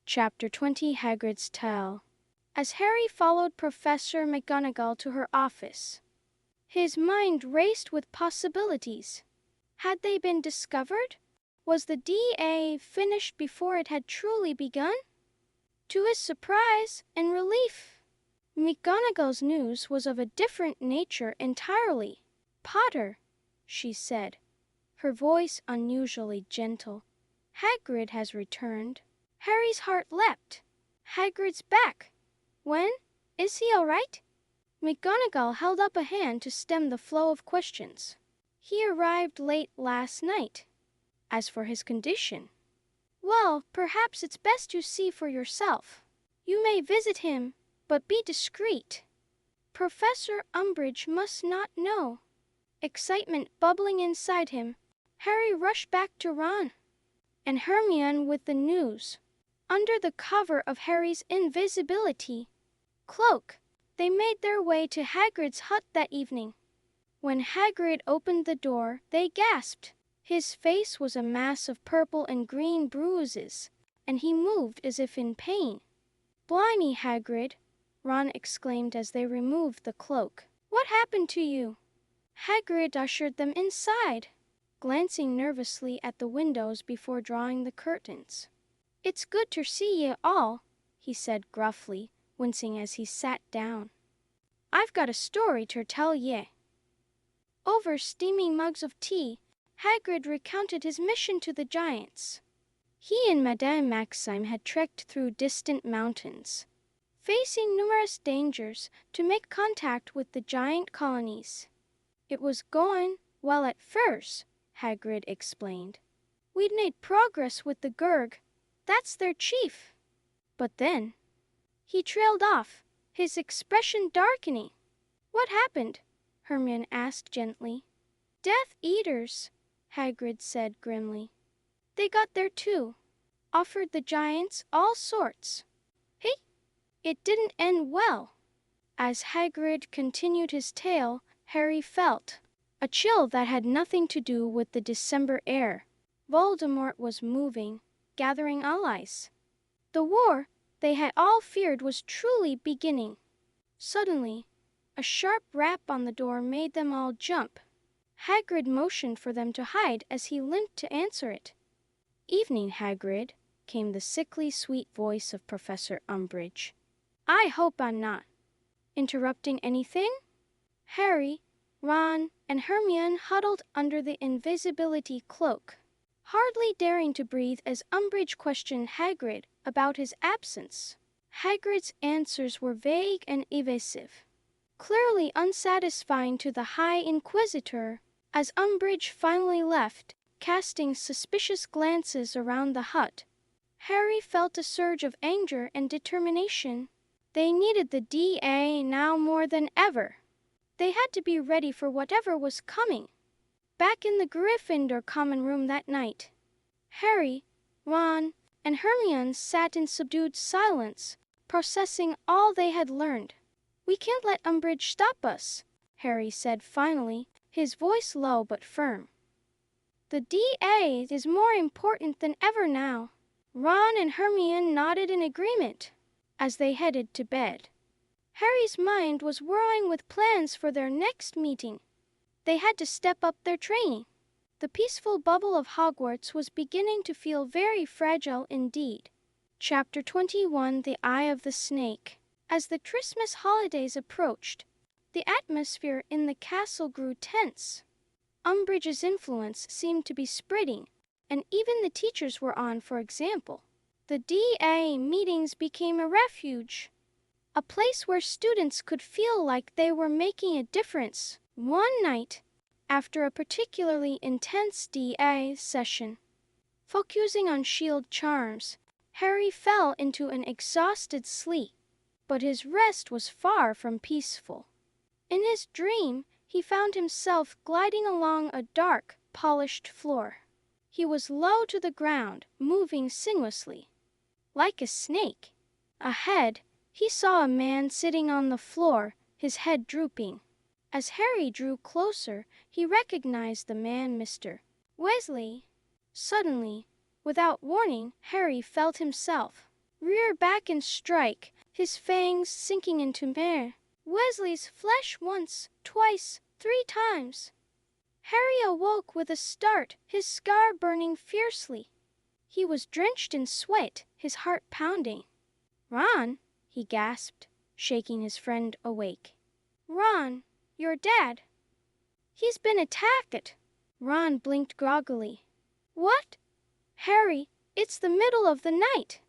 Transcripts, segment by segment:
Chapter 20 Hagrid's Tale. As Harry followed Professor McGonagall to her office, his mind raced with possibilities. Had they been discovered? Was the DA finished before it had truly begun? To his surprise and relief, McGonagall's news was of a different nature entirely. "Potter," she said, her voice unusually gentle, "Hagrid has returned." Harry's heart leapt. "Hagrid's back? When? Is he all right?" McGonagall held up a hand to stem the flow of questions. "He arrived late last night. As for his condition, well, perhaps it's best you see for yourself. You may visit him, but be discreet. Professor Umbridge must not know." Excitement bubbling inside him, Harry rushed back to Ron and Hermione with the news. Under the cover of Harry's invisibility cloak, they made their way to Hagrid's hut that evening. When Hagrid opened the door, they gasped. His face was a mass of purple and green bruises, and he moved as if in pain. "Blimey, Hagrid!" Ron exclaimed as they removed the cloak. "What happened to you?" Hagrid ushered them inside, glancing nervously at the windows before drawing the curtains. "It's good to see ye all," he said gruffly, wincing as he sat down. "I've got a story to tell ye." Over steaming mugs of tea, Hagrid recounted his mission to the giants. He and Madame Maxime had trekked through distant mountains, facing numerous dangers to make contact with the giant colonies. "It was going well at first," Hagrid explained. "We'd made progress with the Gurg. That's their chief. But then he trailed off, his expression darkening." "What happened?" Hermione asked gently. "Death Eaters," Hagrid said grimly. "They got there too. Offered the giants all sorts. Hey, it didn't end well." As Hagrid continued his tale, Harry felt a chill that had nothing to do with the December air. Voldemort was moving, gathering allies. The war they had all feared was truly beginning. Suddenly, a sharp rap on the door made them all jump. Hagrid motioned for them to hide as he limped to answer it. "Evening, Hagrid," came the sickly sweet voice of Professor Umbridge. "I hope I'm not interrupting anything?" Harry, Ron, and Hermione huddled under the invisibility cloak, hardly daring to breathe as Umbridge questioned Hagrid about his absence. Hagrid's answers were vague and evasive, clearly unsatisfying to the High Inquisitor. As Umbridge finally left, casting suspicious glances around the hut, Harry felt a surge of anger and determination. They needed the DA now more than ever. They had to be ready for whatever was coming. Back in the Gryffindor common room that night, Harry, Ron, and Hermione sat in subdued silence, processing all they had learned. "We can't let Umbridge stop us," Harry said finally, his voice low but firm. "The DA is more important than ever now." Ron and Hermione nodded in agreement as they headed to bed. Harry's mind was whirling with plans for their next meeting. They had to step up their training. The peaceful bubble of Hogwarts was beginning to feel very fragile indeed. Chapter 21 The Eye of the Snake. As the Christmas holidays approached, the atmosphere in the castle grew tense. Umbridge's influence seemed to be spreading, and even the teachers were on, for example. The DA meetings became a refuge, a place where students could feel like they were making a difference. One night, after a particularly intense DA session, focusing on shield charms, Harry fell into an exhausted sleep. But his rest was far from peaceful. In his dream, he found himself gliding along a dark, polished floor. He was low to the ground, moving sinuously, like a snake. Ahead, he saw a man sitting on the floor, his head drooping. As Harry drew closer, he recognized the man, Mr. Weasley. Suddenly, without warning, Harry felt himself rear back and strike, his fangs sinking into air. Wesley's flesh once, twice, 3 times. Harry awoke with a start, his scar burning fiercely. He was drenched in sweat, his heart pounding. "Ron," he gasped, shaking his friend awake. "Ron, your dad. He's been attacked." Ron blinked groggily. "What?" "Harry, it's the middle of the night."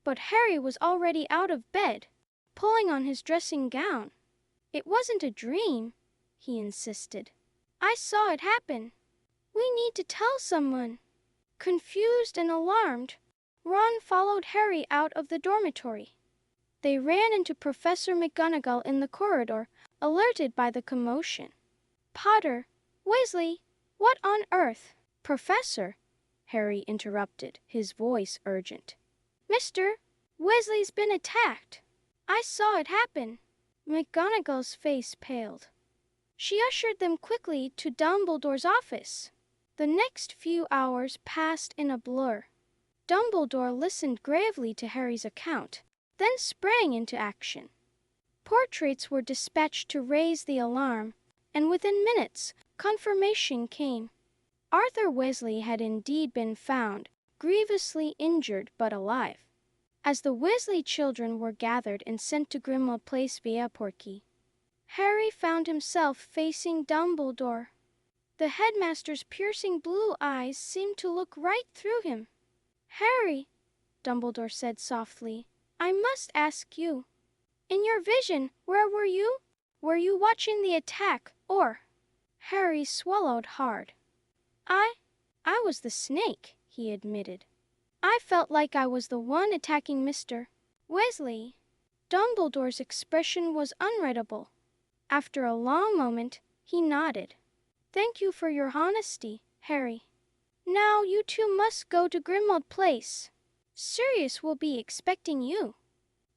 But Harry was already out of bed, pulling on his dressing gown. "It wasn't a dream," he insisted. "I saw it happen. We need to tell someone." Confused and alarmed, Ron followed Harry out of the dormitory. They ran into Professor McGonagall in the corridor, alerted by the commotion. "Potter, Weasley, what on earth?" "Professor," Harry interrupted, his voice urgent. "Mister, Weasley's been attacked. I saw it happen." McGonagall's face paled. She ushered them quickly to Dumbledore's office. The next few hours passed in a blur. Dumbledore listened gravely to Harry's account, then sprang into action. Portraits were dispatched to raise the alarm, and within minutes, confirmation came. Arthur Weasley had indeed been found, grievously injured but alive. As the Weasley children were gathered and sent to Grimmauld Place via Portkey, Harry found himself facing Dumbledore. The headmaster's piercing blue eyes seemed to look right through him. "Harry," Dumbledore said softly, "I must ask you. In your vision, where were you? Were you watching the attack, or—" Harry swallowed hard. I was the snake," he admitted. "I felt like I was the one attacking Mr. Weasley." Dumbledore's expression was unreadable. After a long moment, he nodded. "Thank you for your honesty, Harry. Now you two must go to Grimmauld Place. Sirius will be expecting you."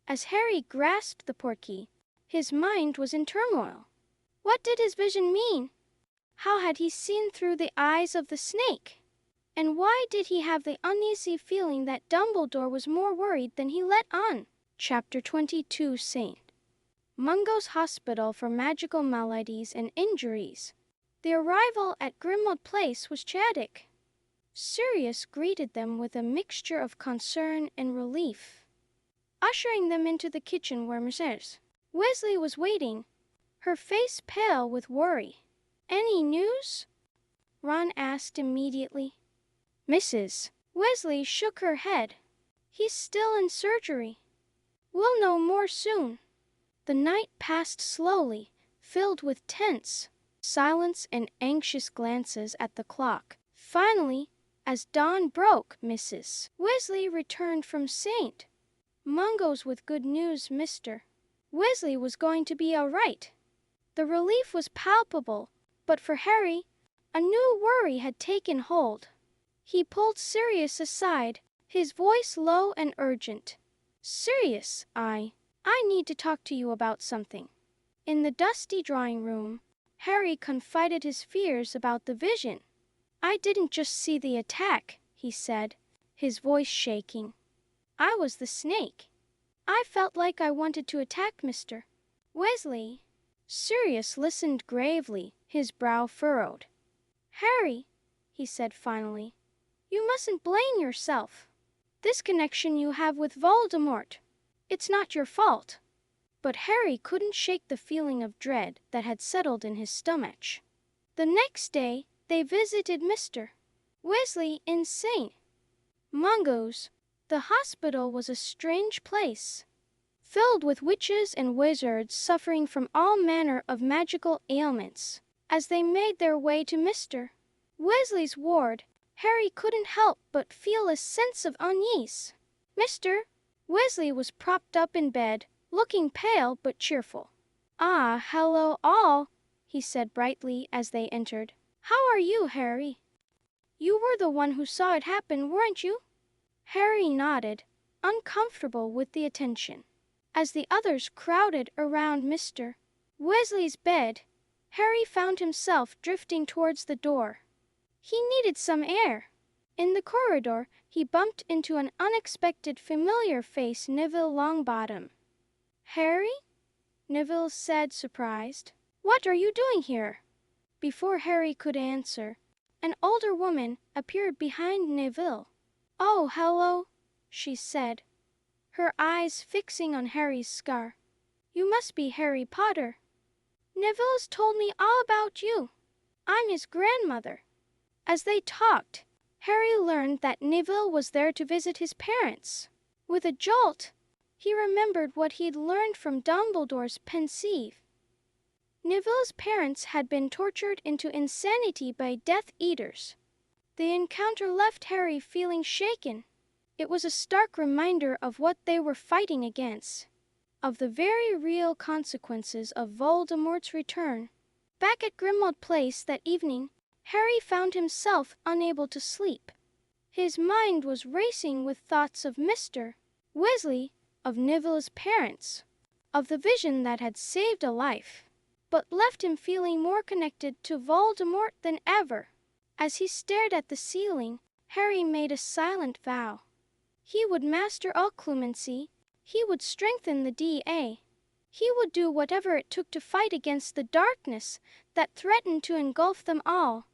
As Harry grasped the portkey, his mind was in turmoil. What did his vision mean? How had he seen through the eyes of the snake? And why did he have the uneasy feeling that Dumbledore was more worried than he let on? Chapter 22 St. Mungo's Hospital for Magical Maladies and Injuries. The arrival at Grimmauld Place was chaotic. Sirius greeted them with a mixture of concern and relief, ushering them into the kitchen where Mrs. Weasley was waiting, her face pale with worry. "Any news?" Ron asked immediately. Mrs. Weasley shook her head. "He's still in surgery. We'll know more soon." The night passed slowly, filled with tense silence and anxious glances at the clock. Finally, as dawn broke, Mrs. Weasley returned from St. Mungo's with good news. Mr. Weasley was going to be all right. The relief was palpable, but for Harry, a new worry had taken hold. He pulled Sirius aside, his voice low and urgent. "Sirius, I need to talk to you about something." In the dusty drawing room, Harry confided his fears about the vision. "I didn't just see the attack," he said, his voice shaking. "I was the snake. I felt like I wanted to attack Mr. Weasley." Sirius listened gravely, his brow furrowed. "Harry," he said finally, "you mustn't blame yourself. This connection you have with Voldemort, it's not your fault." But Harry couldn't shake the feeling of dread that had settled in his stomach. The next day, they visited Mr. Weasley in St. Mungo's. The hospital was a strange place, filled with witches and wizards suffering from all manner of magical ailments. As they made their way to Mr. Weasley's ward, Harry couldn't help but feel a sense of unease. Mr. Weasley was propped up in bed, looking pale but cheerful. "Ah, hello all," he said brightly as they entered. "How are you, Harry? You were the one who saw it happen, weren't you?" Harry nodded, uncomfortable with the attention. As the others crowded around Mr. Weasley's bed, Harry found himself drifting towards the door. He needed some air. In the corridor, he bumped into an unexpected familiar face, Neville Longbottom. "Harry?" Neville said, surprised. "What are you doing here?" Before Harry could answer, an older woman appeared behind Neville. "Oh, hello," she said, her eyes fixing on Harry's scar. "You must be Harry Potter. Neville's told me all about you. I'm his grandmother." As they talked, Harry learned that Neville was there to visit his parents. With a jolt, he remembered what he'd learned from Dumbledore's Pensieve. Neville's parents had been tortured into insanity by Death Eaters. The encounter left Harry feeling shaken. It was a stark reminder of what they were fighting against, of the very real consequences of Voldemort's return. Back at Grimmauld Place that evening, Harry found himself unable to sleep. His mind was racing with thoughts of Mr. Weasley, of Neville's parents, of the vision that had saved a life, but left him feeling more connected to Voldemort than ever. As he stared at the ceiling, Harry made a silent vow. He would master occlumency, he would strengthen the DA. He would do whatever it took to fight against the darkness that threatened to engulf them all.